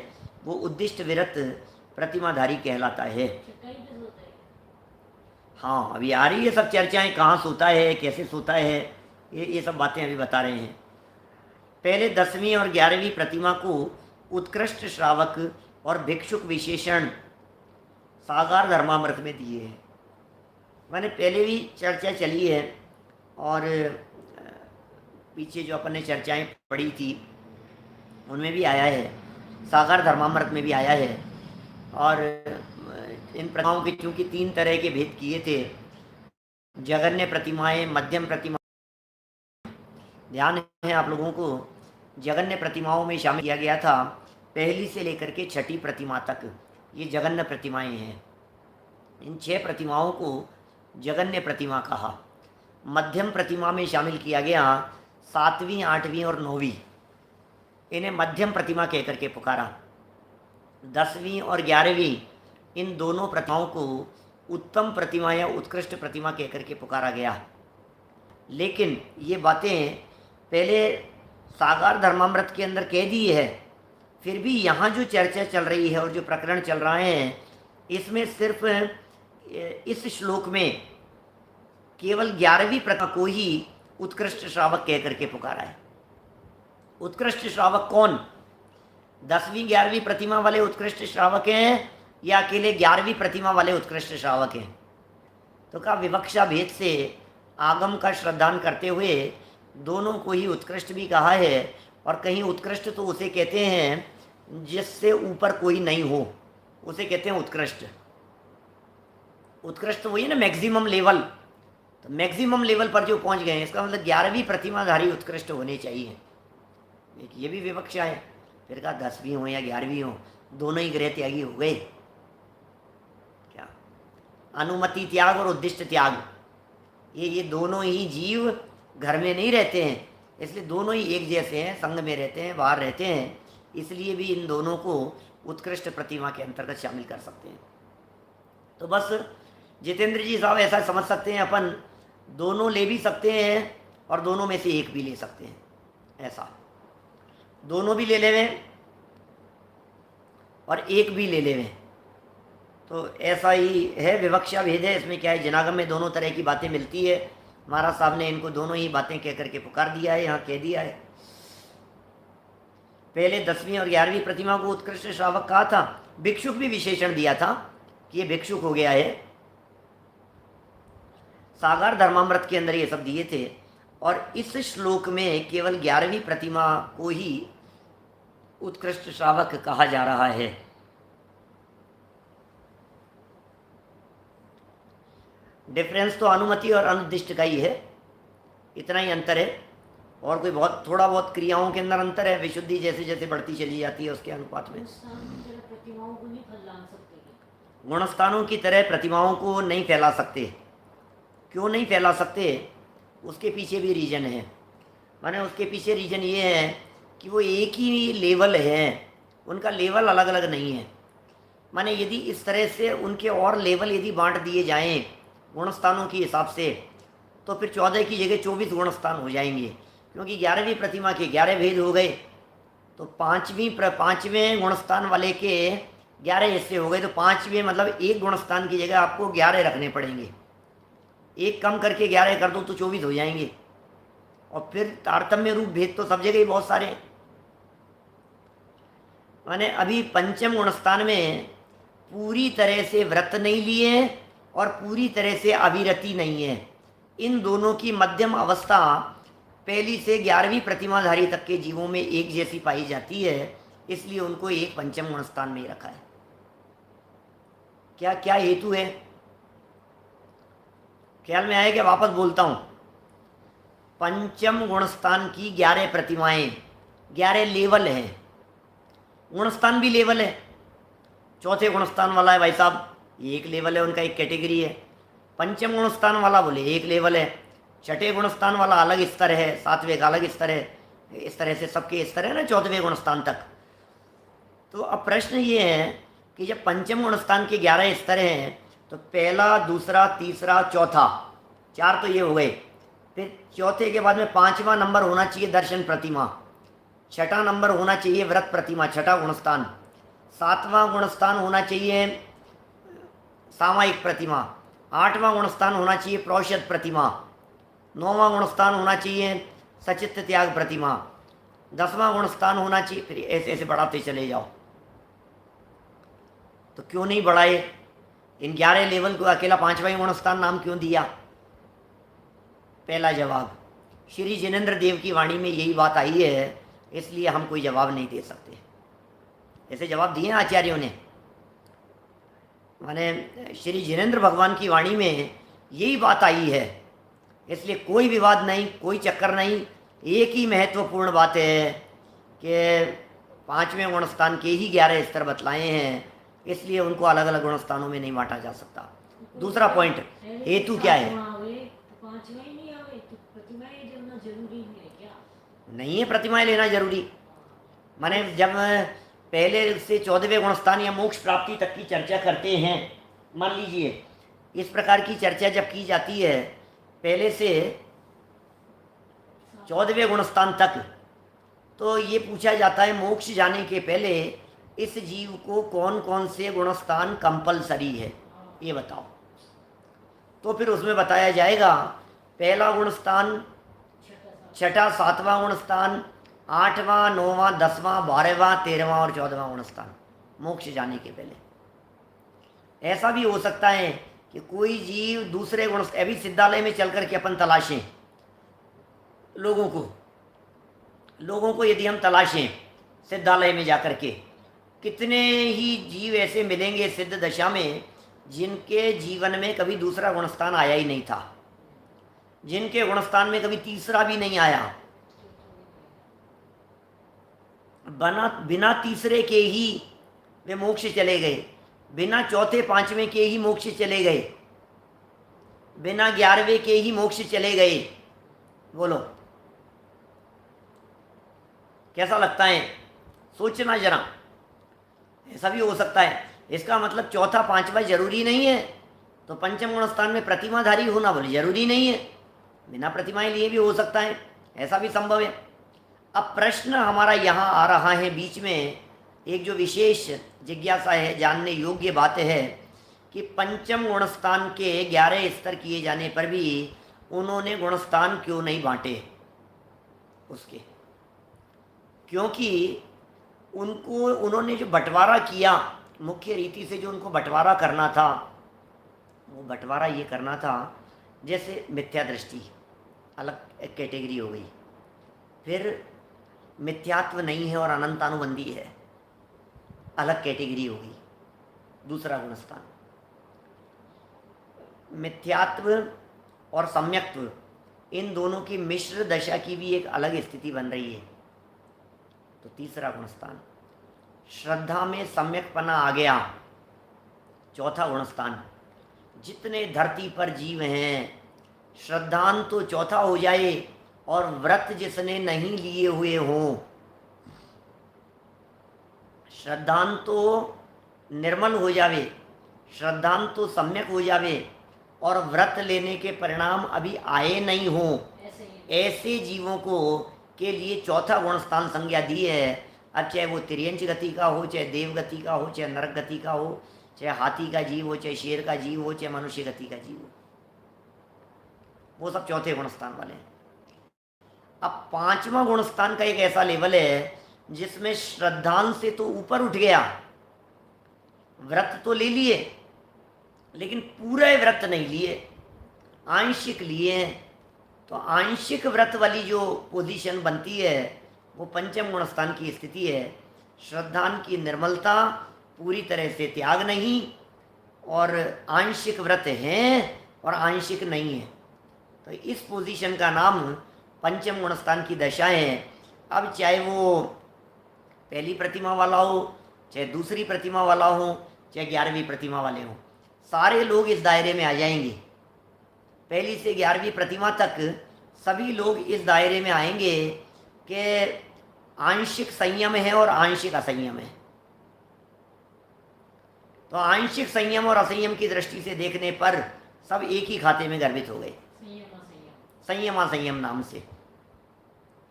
वो उद्दिष्ट विरत प्रतिमाधारी कहलाता है। हाँ, अभी आ रही है सब चर्चाएं, कहाँ सोता है, कैसे सोता है, ये सब बातें अभी बता रहे हैं। पहले 10वीं और 11वीं प्रतिमा को उत्कृष्ट श्रावक और भिक्षुक विशेषण सागार धर्मामृत में दिए हैं। मैंने पहले भी चर्चा चली है, और पीछे जो अपन ने चर्चाएं पढ़ी थी उनमें भी आया है, सागार धर्मामृत में भी आया है। और इन प्रतिमाओं के चूँकि 3 तरह के भेद किए थे, जगन्य प्रतिमाएं, मध्यम प्रतिमा, ध्यान है आप लोगों को, जगन्य प्रतिमाओं में शामिल किया गया था पहली से लेकर के 6ठी प्रतिमा तक, ये जगन्य प्रतिमाएं हैं। इन 6 प्रतिमाओं को जगन्य प्रतिमा कहा। मध्यम प्रतिमा में शामिल किया गया 7वीं, 8वीं और 9वीं, इन्हें मध्यम प्रतिमा कह करके पुकारा। 10वीं और 11वीं इन दोनों प्रतिमाओं को उत्तम प्रतिमा या उत्कृष्ट प्रतिमा कह करके पुकारा गया। लेकिन ये बातें पहले सागार धर्मामृत के अंदर कह दी है, फिर भी यहाँ जो चर्चा चल रही है और जो प्रकरण चल रहा है, इसमें सिर्फ इस श्लोक में केवल 11वीं प्रतिमा को ही उत्कृष्ट श्रावक कह करके पुकारा है। उत्कृष्ट श्रावक कौन? 10वीं 11वीं प्रतिमा वाले उत्कृष्ट श्रावक हैं या अकेले 11वीं प्रतिमा वाले उत्कृष्ट श्रावक हैं? तो का विवक्षा भेद से आगम का श्रद्धान करते हुए दोनों को ही उत्कृष्ट भी कहा है, और कहीं उत्कृष्ट तो उसे कहते हैं जिससे ऊपर कोई नहीं हो, उसे कहते हैं उत्कृष्ट। उत्कृष्ट वही ना मैक्सिमम लेवल, तो मैक्सिमम लेवल पर जो पहुंच गए, इसका मतलब 11वीं प्रतिमाधारी उत्कृष्ट होने चाहिए। एक ये भी विवक्षा है। फिर कहा 10वीं हो या 11वीं हो, दोनों ही गृह त्यागी हो गए क्या? अनुमति त्याग और उद्दिष्ट त्याग, ये दोनों ही जीव घर में नहीं रहते हैं, इसलिए दोनों ही एक जैसे हैं, संग में रहते हैं, बाहर रहते हैं, इसलिए भी इन दोनों को उत्कृष्ट प्रतिमा के अंतर्गत शामिल कर सकते हैं। तो बस जितेंद्र जी साहब ऐसा समझ सकते हैं, अपन दोनों ले भी सकते हैं और दोनों में से एक भी ले सकते हैं, ऐसा दोनों भी ले लेवे और एक भी ले लेवे, तो ऐसा ही है। विवक्षा भेद है, इसमें क्या है, जनागम में दोनों तरह की बातें मिलती है। महाराज साहब ने इनको दोनों ही बातें कह करके पुकार दिया है, यहाँ कह दिया है। पहले 10वीं और 11वीं प्रतिमा को उत्कृष्ट श्रावक कहा था, भिक्षुक भी विशेषण दिया था कि ये भिक्षुक हो गया है। सागर धर्मामृत के अंदर ये सब दिए थे, और इस श्लोक में केवल 11वीं प्रतिमा को ही उत्कृष्ट श्रावक कहा जा रहा है। डिफरेंस तो अनुमति और अनुदिष्ट का ही है, इतना ही अंतर है, और कोई बहुत थोड़ा बहुत क्रियाओं के अंदर अंतर है। विशुद्धि जैसे जैसे बढ़ती चली जाती है उसके अनुपात में। गुणस्थानों की तरह प्रतिमाओं को नहीं फैला सकते। क्यों नहीं फैला सकते, उसके पीछे भी रीजन है। माने उसके पीछे रीजन ये है कि वो एक ही लेवल है, उनका लेवल अलग अलग नहीं है। माने यदि इस तरह से उनके और लेवल यदि बांट दिए जाएं गुणस्थानों के हिसाब से, तो फिर 14 की जगह 24 गुणस्थान हो जाएंगे, क्योंकि 11वीं प्रतिमा के 11 भेद हो गए, तो पाँचवें गुणस्थान वाले के 11 हिस्से हो गए, तो 5वें मतलब एक गुणस्थान की जगह आपको 11 रखने पड़ेंगे। एक कम करके 11 कर दो तो 24 हो जाएंगे। और फिर तारतम्य रूप भेद तो सब जगह ही बहुत सारे हैं। माने अभी पंचम गुणस्थान में पूरी तरह से व्रत नहीं लिए और पूरी तरह से अविरति नहीं है। इन दोनों की मध्यम अवस्था पहली से 11वीं प्रतिमाधारी तक के जीवों में एक जैसी पाई जाती है, इसलिए उनको एक पंचम गुणस्थान में ही रखा है। क्या क्या हेतु है, ख्याल में आया क्या? वापस बोलता हूं, पंचम गुणस्थान की 11 प्रतिमाएं, 11 लेवल हैं। गुणस्थान भी लेवल है। चौथे गुणस्थान वाला है भाई साहब, एक लेवल है, उनका एक कैटेगरी है। पंचम गुणस्थान वाला बोले एक लेवल है, छठे गुणस्थान वाला अलग स्तर है, सातवें का अलग स्तर है, इस तरह से सबके स्तर है ना 14वें गुणस्थान तक। तो अब प्रश्न ये है कि जब पंचम गुणस्थान के 11 स्तर हैं, तो पहला, दूसरा, तीसरा, चौथा, 4 तो ये हो गए। फिर चौथे के बाद में 5वां नंबर होना चाहिए दर्शन प्रतिमा, 6ठा नंबर होना चाहिए व्रत प्रतिमा, 6ठा गुणस्थान, 7वां गुणस्थान होना चाहिए सामायिक प्रतिमा, 8वां गुणस्थान होना चाहिए प्रोषद प्रतिमा, 9वां गुणस्थान होना चाहिए सचित्त त्याग प्रतिमा, 10वां गुणस्थान होना चाहिए, फिर ऐसे ऐसे बढ़ाते चले जाओ। तो क्यों नहीं बढ़ाए? इन 11 लेवल को अकेला 5वां गुणस्थान नाम क्यों दिया? पहला जवाब, श्री जिनेन्द्र देव की वाणी में यही बात आई है, इसलिए हम कोई जवाब नहीं दे सकते। ऐसे जवाब दिए आचार्यों ने, माने श्री जिनेन्द्र भगवान की वाणी में यही बात आई है, इसलिए कोई विवाद नहीं, कोई चक्कर नहीं। एक ही महत्वपूर्ण बात है कि 5वें गुणस्थान के ही 11 स्तर बतलाए हैं, इसलिए उनको अलग अलग गुणस्थानों में नहीं बांटा जा सकता। दूसरा पॉइंट, हेतु क्या है? नहीं है प्रतिमाएं लेना जरूरी। माने जब पहले से 14वें गुणस्थान या मोक्ष प्राप्ति तक की चर्चा करते हैं, मान लीजिए इस प्रकार की चर्चा जब की जाती है पहले से 14वें गुणस्थान तक, तो ये पूछा जाता है मोक्ष जाने के पहले इस जीव को कौन कौन से गुणस्थान कंपलसरी है, ये बताओ। तो फिर उसमें बताया जाएगा पहला गुणस्थान, 6ठा, 7वां गुणस्थान, 8वां, 9वां, 10वां, 12वां, 13वां और 14वां गुणस्थान मोक्ष जाने के पहले। ऐसा भी हो सकता है कि कोई जीव दूसरे गुण, अभी सिद्धालय में चल कर के अपन तलाशें लोगों को यदि हम तलाशें सिद्धालय में जाकर के, कितने ही जीव ऐसे मिलेंगे सिद्ध दशा में जिनके जीवन में कभी दूसरा गुणस्थान आया ही नहीं था, जिनके गुणस्थान में कभी तीसरा भी नहीं आया, बिना तीसरे के ही वे मोक्ष चले गए, बिना चौथे 5वें के ही मोक्ष चले गए, बिना 11वें के ही मोक्ष चले गए। बोलो, कैसा लगता है? सोचना जरा, ऐसा भी हो सकता है। इसका मतलब चौथा पांचवा जरूरी नहीं है, तो पंचम गुण स्थान में प्रतिमाधारी होना बोले जरूरी नहीं है, बिना प्रतिमाएं लिए भी हो सकता है, ऐसा भी संभव है। अब प्रश्न हमारा यहाँ आ रहा है बीच में, एक जो विशेष जिज्ञासा है, जानने योग्य बात है कि पंचम गुणस्थान के 11 स्तर किए जाने पर भी उन्होंने गुणस्थान क्यों नहीं बांटे उसके? क्योंकि उन्होंने जो बंटवारा किया, मुख्य रीति से जो उनको बंटवारा करना था, वो बंटवारा ये करना था, जैसे मिथ्या दृष्टि अलग एक कैटेगरी हो गई, फिर मिथ्यात्व नहीं है और अनंतानुबंधी है, अलग कैटेगरी हो गई, दूसरा गुणस्थान। मिथ्यात्व और सम्यक्त्व, इन दोनों की मिश्र दशा की भी एक अलग स्थिति बन रही है, तो तीसरा गुणस्थान। श्रद्धा में सम्यकपना आ गया, चौथा गुणस्थान। जितने धरती पर जीव हैं, श्रद्धान तो चौथा हो जाए, और व्रत जिसने नहीं लिए हुए हों, श्रद्धान तो निर्मल हो जावे, श्रद्धान तो सम्यक हो जावे, और व्रत लेने के परिणाम अभी आए नहीं हों, ऐसे जीवों को के लिए चौथा गुणस्थान संज्ञा दी है। अब चाहे वो तिर्यंच गति का हो, चाहे देव गति का हो, चाहे नरक गति का हो, चाहे हाथी का जीव हो, चाहे शेर का जीव हो, चाहे मनुष्य गति का जीव हो, वो सब चौथे गुणस्थान वाले हैं। अब पांचवा गुणस्थान का एक ऐसा लेवल है जिसमें श्रद्धान से तो ऊपर उठ गया, व्रत तो ले लिए लेकिन पूरे व्रत नहीं लिए, आंशिक लिए हैं। तो आंशिक व्रत वाली जो पोजीशन बनती है वो पंचम गुणस्थान की स्थिति है। श्रद्धान की निर्मलता, पूरी तरह से त्याग नहीं, और आंशिक व्रत हैं और आंशिक नहीं है, तो इस पोजीशन का नाम पंचम गुणस्थान की दशा है। अब चाहे वो पहली प्रतिमा वाला हो, चाहे दूसरी प्रतिमा वाला हो, चाहे 11वीं प्रतिमा वाले हों, सारे लोग इस दायरे में आ जाएंगे। पहली से 11वीं प्रतिमा तक सभी लोग इस दायरे में आएंगे कि आंशिक संयम है और आंशिक असंयम है। तो आंशिक संयम और असंयम की दृष्टि से देखने पर सब एक ही खाते में गर्भित हो गए, संयम असंयम नाम से।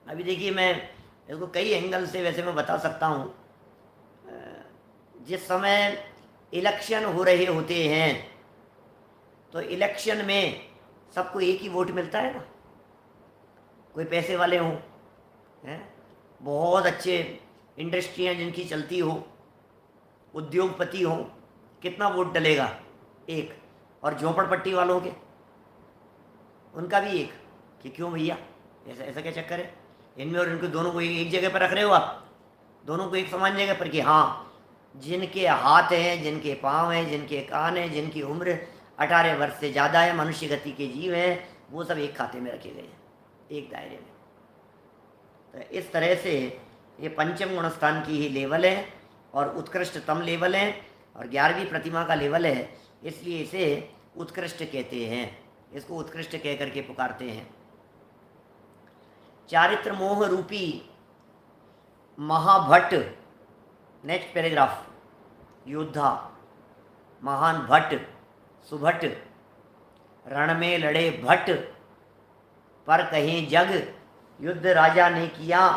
अभी देखिए, मैं इसको कई एंगल से वैसे मैं बता सकता हूँ। जिस समय इलेक्शन हो रहे होते हैं तो इलेक्शन में सबको एक ही वोट मिलता है ना। कोई पैसे वाले हों, बहुत अच्छे इंडस्ट्रियाँ जिनकी चलती हो, उद्योगपति हों, कितना वोट डलेगा? एक। और झोंपड़पट्टी वालों के, उनका भी एक। कि क्यों भैया, ऐसा ऐसा क्या चक्कर है इनमें और इनको? दोनों को एक जगह पर रख रहे हो आप, दोनों को एक समान जगह पर? कि हाँ, जिनके हाथ हैं, जिनके पाँव हैं, जिनके कान हैं, जिनकी उम्र 18 वर्ष से ज़्यादा है, मनुष्य गति के जीव हैं, वो सब एक खाते में रखे गए हैं, एक दायरे में। तो इस तरह से ये पंचम गुणस्थान की ही लेवल है और उत्कृष्टतम लेवल है, और 11वीं प्रतिमा का लेवल है, इसलिए इसे उत्कृष्ट कहते हैं, इसको उत्कृष्ट कह करके पुकारते हैं। चारित्र मोह रूपी महाभट्ट, नेक्स्ट पैराग्राफ, योद्धा महान भट्ट, सुभट, रण में लड़े भट्ट, पर कहीं जग युद्ध राजा ने किया,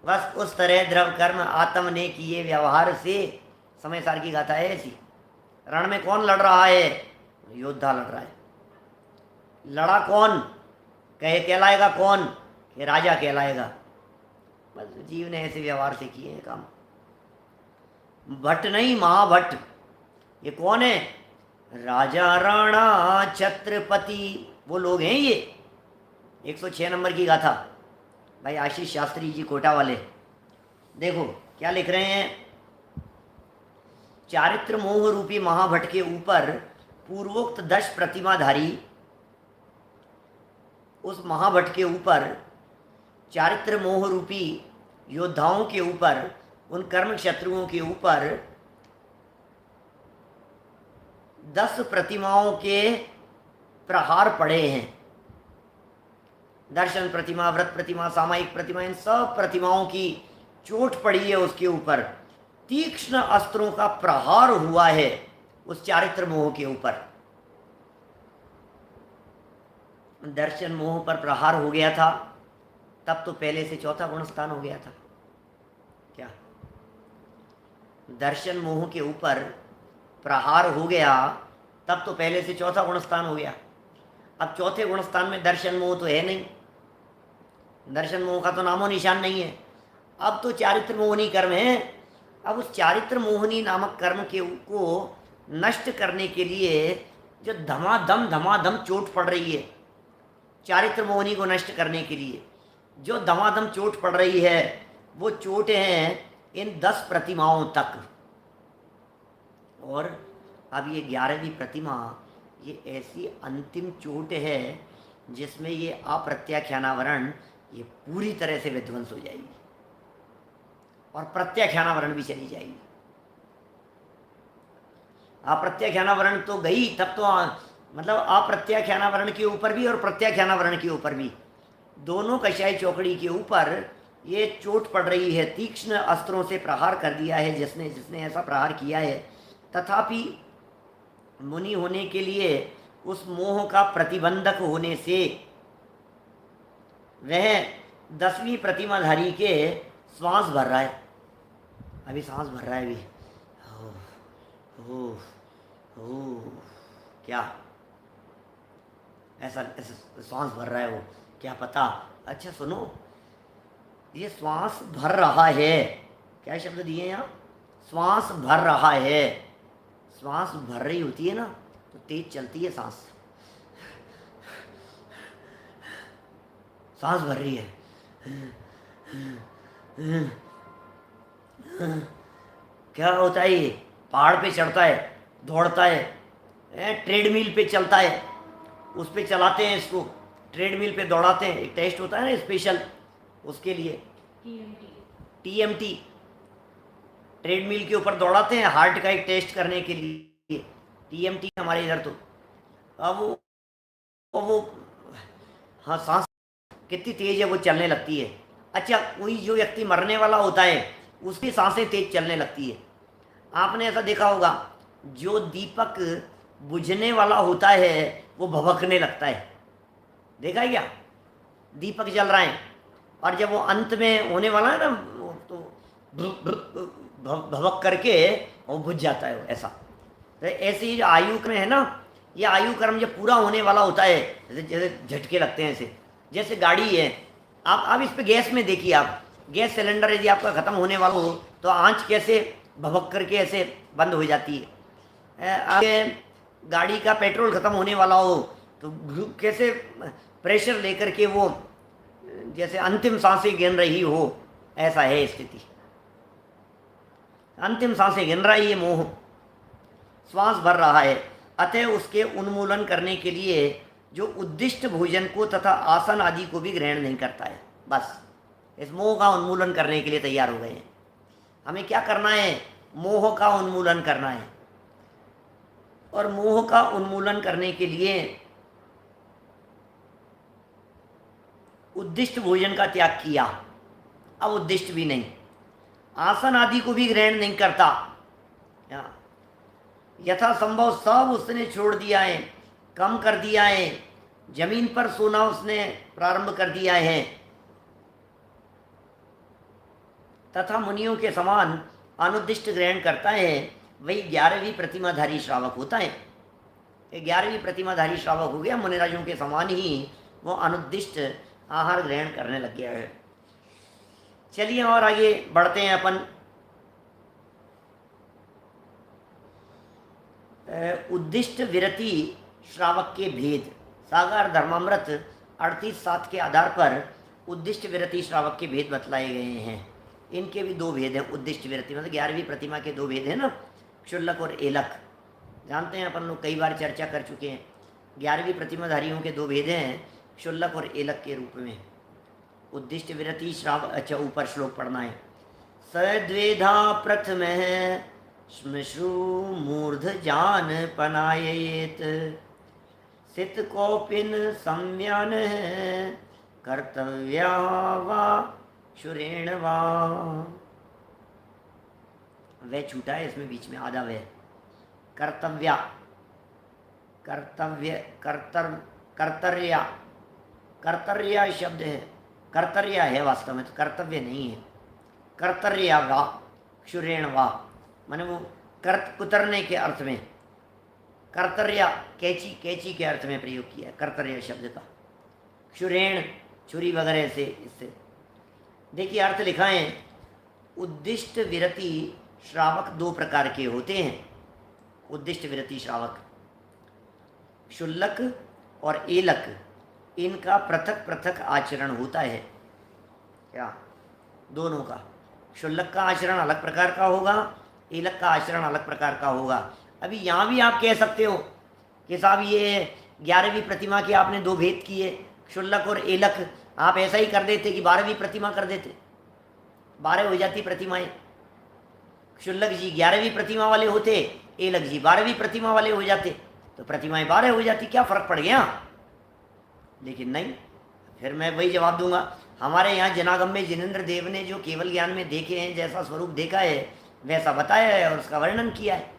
बस उस तरह द्रव कर्म आत्म ने किए व्यवहार से। समय सार की गाथा है ऐसी। रण में कौन लड़ रहा है? योद्धा लड़ रहा है। लड़ा कौन? कहे कहलाएगा कौन? कि राजा कहलाएगा। बस जीव ने ऐसे व्यवहार से किए हैं काम। भट्ट नहीं, महाभट्ट। ये कौन है? राजा राणा छत्रपति, वो लोग हैं ये। 106 नंबर की गाथा, भाई आशीष शास्त्री जी कोटा वाले। देखो क्या लिख रहे हैं। चारित्र मोह रूपी महाभट्ट के ऊपर पूर्वोक्त 10 प्रतिमाधारी, उस महाभट्ट के ऊपर, चारित्र मोह रूपी योद्धाओं के ऊपर, उन कर्म शत्रुओं के ऊपर 10 प्रतिमाओं के प्रहार पड़े हैं। दर्शन प्रतिमा, व्रत प्रतिमा, सामायिक प्रतिमा, इन सब प्रतिमाओं की चोट पड़ी है उसके ऊपर, तीक्ष्ण अस्त्रों का प्रहार हुआ है उस चारित्र मोह के ऊपर। दर्शन मोह पर प्रहार हो गया था, तब तो पहले से चौथा गुण स्थान हो गया था। क्या दर्शन मोह के ऊपर प्रहार हो गया, तब तो पहले से चौथा गुण स्थान हो गया। अब चौथे गुण स्थान में दर्शन मोह तो है नहीं, दर्शन मोह का तो नामो निशान नहीं है। अब तो चारित्र मोहनी कर्म है। अब उस चारित्र मोहनी नामक कर्म के को नष्ट करने के लिए जो धमाधम चोट पड़ रही है, चारित्र मोहनी को नष्ट करने के लिए जो धमाधम चोट पड़ रही है, वो चोट है इन 10 प्रतिमाओं तक। और अब ये 11वीं प्रतिमा, ये ऐसी अंतिम चोट है जिसमें ये अप्रत्याख्यानावरण ये पूरी तरह से विध्वंस हो जाएगी और प्रत्याख्यानावरण भी चली जाएगी। अप्रत्याख्यानावरण तो गई, तब तो मतलब अप्रत्याख्यानावरण के ऊपर भी और प्रत्याख्यानावरण के ऊपर भी, दोनों कषाय चौकड़ी के ऊपर ये चोट पड़ रही है। तीक्ष्ण अस्त्रों से प्रहार कर दिया है जिसने जिसने ऐसा प्रहार किया है। तथापि मुनि होने के लिए उस मोह का प्रतिबंधक होने से वह 10वीं प्रतिमाधारी के श्वास भर रहा है, अभी सांस भर रहा है अभी, हो क्या ऐसा श्वास भर रहा है वो, क्या पता। अच्छा सुनो, ये श्वास भर रहा है, क्या शब्द दिए यहाँ, श्वास भर रहा है। श्वास भर रही होती है ना तो तेज चलती है सांस, सांस भर रही है, क्या होता है, ये पहाड़ पे चढ़ता है, दौड़ता है, ट्रेडमिल पे चलता है, उस पे चलाते हैं इसको, ट्रेडमिल पे दौड़ाते हैं, एक टेस्ट होता है ना स्पेशल उसके लिए, टीएमटी, ट्रेडमिल के ऊपर दौड़ाते हैं हार्ट का एक टेस्ट करने के लिए, टीएमटी हमारे इधर। तो अब वो हाँ, सांस कितनी तेज है वो चलने लगती है। अच्छा, कोई जो व्यक्ति मरने वाला होता है उसकी सांसें तेज चलने लगती है। आपने ऐसा देखा होगा, जो दीपक बुझने वाला होता है वो भभकने लगता है, देखा है क्या, दीपक जल रहा है और जब वो अंत में होने वाला है ना तो भभक करके वो बुझ जाता है, ऐसा। तो ऐसे ही जो आयु क्रम है ना, ये आयु क्रम जब पूरा होने वाला होता है, जैसे झटके लगते हैं, ऐसे जैसे गाड़ी है, आप इस पे गैस में देखिए, आप गैस सिलेंडर यदि आपका ख़त्म होने वाला हो तो आंच कैसे भभक करके ऐसे बंद हो जाती है। आपके गाड़ी का पेट्रोल ख़त्म होने वाला हो तो कैसे प्रेशर लेकर के वो जैसे अंतिम सांसें गिन रही हो, ऐसा है स्थिति, अंतिम सांसें गिन रहा है ये मोह, श्वास भर रहा है। अतः उसके उन्मूलन करने के लिए जो उद्दिष्ट भोजन को तथा आसन आदि को भी ग्रहण नहीं करता है, बस इस मोह का उन्मूलन करने के लिए तैयार हो गए हैं। हमें क्या करना है, मोह का उन्मूलन करना है। और मोह का उन्मूलन करने के लिए उद्दिष्ट भोजन का त्याग किया, अब उद्दिष्ट भी नहीं, आसन आदि को भी ग्रहण नहीं करता, यथासंभव सब उसने छोड़ दिया है, कम कर दिया है, जमीन पर सोना उसने प्रारंभ कर दिया है। तथा मुनियों के समान अनुद्दिष्ट ग्रहण करता है, वही 11वीं प्रतिमाधारी श्रावक होता है। 11वीं प्रतिमाधारी श्रावक हो गया, मुनिराजों के समान ही वो अनुद्दिष्ट आहार ग्रहण करने लग गया है। चलिए और आगे बढ़ते हैं अपन। उद्दिष्ट विरति श्रावक के भेद, सागर धर्मामृत 38-7 के आधार पर उद्दिष्ट विरति श्रावक के भेद बतलाए गए हैं। इनके भी 2 भेद हैं। उद्दिष्ट विरति मतलब 11वीं प्रतिमा के 2 भेद हैं ना, क्षुल्लक और एलक, जानते हैं अपन लोग, कई बार चर्चा कर चुके हैं। 11वीं प्रतिमाधारियों के 2 भेद हैं, क्षुल्लक और एलक के रूप में। उद्दिष्ट विरति श्रावक, अच्छा ऊपर श्लोक पढ़ना है। सद्वेधा प्रथम है श्मश्रु मूर्ध जान पनायेत सित कौपिन सम्यान है कर्तव्या वा शुरेण वा। वह छूटा है इसमें, बीच में आधा वह। कर्तव्या, कर्तव्य, कर्तर्या, कर्तर्या शब्द है, कर्तर्या है वास्तव में, तो कर्तव्य नहीं है। कर्तर्या वा शुरेण वा, माने वो कर्त उतरने के अर्थ में। कर्तर्या कैची, कैची के अर्थ में प्रयोग किया है कर्तर्या शब्द का। शुरेण छुरी वगैरह से, इससे देखिए अर्थ लिखा है। उद्दिष्ट विरति श्रावक दो प्रकार के होते हैं। उद्दिष्ट विरति श्रावक, शुल्लक और एलक, इनका पृथक पृथक आचरण होता है। क्या? दोनों का। शुल्लक का आचरण अलग प्रकार का होगा, एलक का आचरण अलग प्रकार का होगा। अभी यहाँ भी आप कह सकते हो कि साहब ये 11वीं प्रतिमा के आपने दो भेद किए, शुल्लक और एलक। आप ऐसा ही कर देते कि 12वीं प्रतिमा कर देते, 12 हो जाती प्रतिमाएं। शुल्लक जी 11वीं प्रतिमा वाले होते, एलक जी 12वीं प्रतिमा वाले हो जाते, तो प्रतिमाएं 12 हो जाती, क्या फर्क पड़ गया? लेकिन नहीं, फिर मैं वही जवाब दूंगा। हमारे यहाँ जनागम में जिनेंद्र देव ने जो केवल ज्ञान में देखे हैं, जैसा स्वरूप देखा है वैसा बताया है और उसका वर्णन किया है।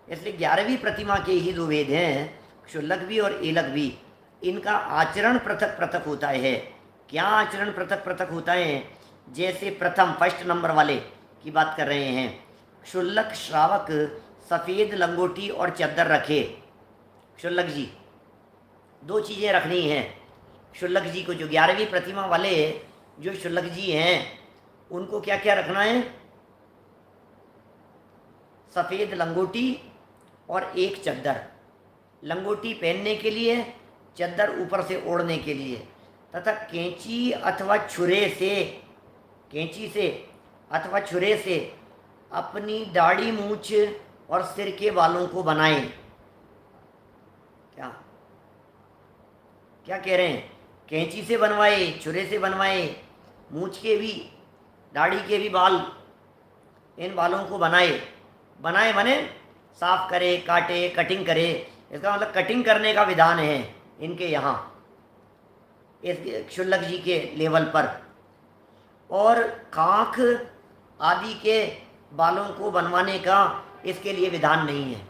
इसलिए 11वीं प्रतिमा के ही दो वेद हैं, शुल्लक भी और एलक भी। इनका आचरण पृथक पृथक होता है। क्या आचरण पृथक पृथक होता है? जैसे प्रथम फर्स्ट नंबर वाले की बात कर रहे हैं। शुल्लक श्रावक सफ़ेद लंगोटी और चद्दर रखे। शुल्लक जी दो चीज़ें रखनी हैं। शुल्लक जी को, जो 11वीं प्रतिमा वाले जो शुल्लक जी हैं, उनको क्या क्या रखना है? सफ़ेद लंगोटी और एक चद्दर। लंगोटी पहनने के लिए, चद्दर ऊपर से ओढ़ने के लिए, तथा कैंची अथवा छुरे से, कैंची से अथवा छुरे से अपनी दाढ़ी मूछ और सिर के बालों को बनाएं। क्या क्या कह रहे हैं? कैंची से बनवाए, छुरे से बनवाए, मूछ के भी, दाढ़ी के भी बाल, इन बालों को बनाए। बनाए बने साफ करे, काटे, कटिंग करे। इसका मतलब कटिंग करने का विधान है इनके यहाँ, इस शुल्लक जी के लेवल पर। और कांख आदि के बालों को बनवाने का इसके लिए विधान नहीं है।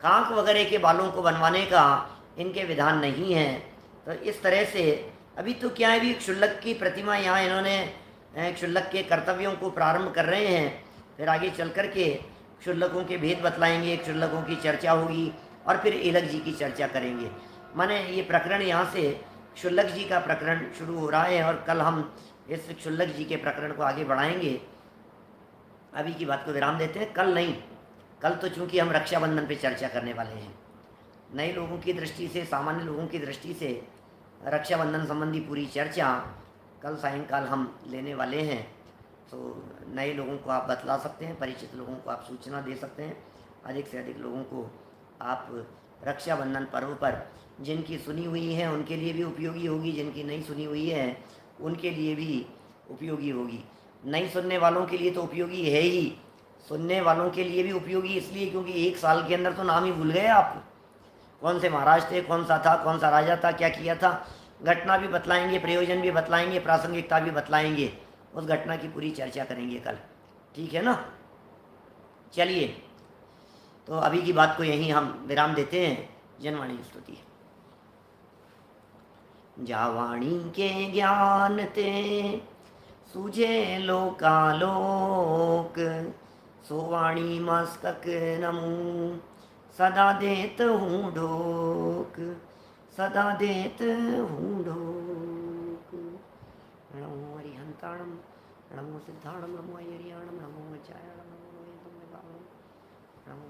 कांख वगैरह के बालों को बनवाने का इनके विधान नहीं है। तो इस तरह से अभी तो क्या है, भी शुल्लक की प्रतिमा यहाँ इन्होंने शुल्लक के कर्तव्यों को प्रारंभ कर रहे हैं। फिर आगे चल कर के शुल्लकों के भेद बतलाएंगे, शुल्लकों की चर्चा होगी और फिर एलक जी की चर्चा करेंगे। माने ये प्रकरण यहाँ से शुल्लक जी का प्रकरण शुरू हो रहा है और कल हम इस शुल्लक जी के प्रकरण को आगे बढ़ाएंगे। अभी की बात को विराम देते हैं। कल नहीं, कल तो चूँकि हम रक्षाबंधन पे चर्चा करने वाले हैं। नए लोगों की दृष्टि से, सामान्य लोगों की दृष्टि से रक्षाबंधन संबंधी पूरी चर्चा कल सायंकाल हम लेने वाले हैं। तो नए लोगों को आप बतला सकते हैं, परिचित लोगों को आप सूचना दे सकते हैं। अधिक से अधिक लोगों को आप रक्षाबंधन पर्व पर, जिनकी सुनी हुई है उनके लिए भी उपयोगी होगी, जिनकी नहीं सुनी हुई है उनके लिए भी उपयोगी होगी। नहीं सुनने वालों के लिए तो उपयोगी है ही, सुनने वालों के लिए भी उपयोगी इसलिए क्योंकि एक साल के अंदर तो नाम ही भूल गए आप। कौन से महाराज थे, कौन सा था, कौन सा राजा था, क्या किया था, घटना भी बतलाएंगे, प्रयोजन भी बतलाएंगे, प्रासंगिकता भी बतलाएंगे। उस घटना की पूरी चर्चा करेंगे कल, ठीक है ना? चलिए, तो अभी की बात को यहीं हम विराम देते हैं। जनवाणी स्तुति। जावाणी के ज्ञान ते सूझे लोकालोक, सोवाणी मस्तक नमू सदा देत हूँ ढोक, सदा देत हूँ ढोक। नमो हरिहंताणम, नमो सिद्धाणम, नमो हरियाणम, नमो वज्रायणम, नमो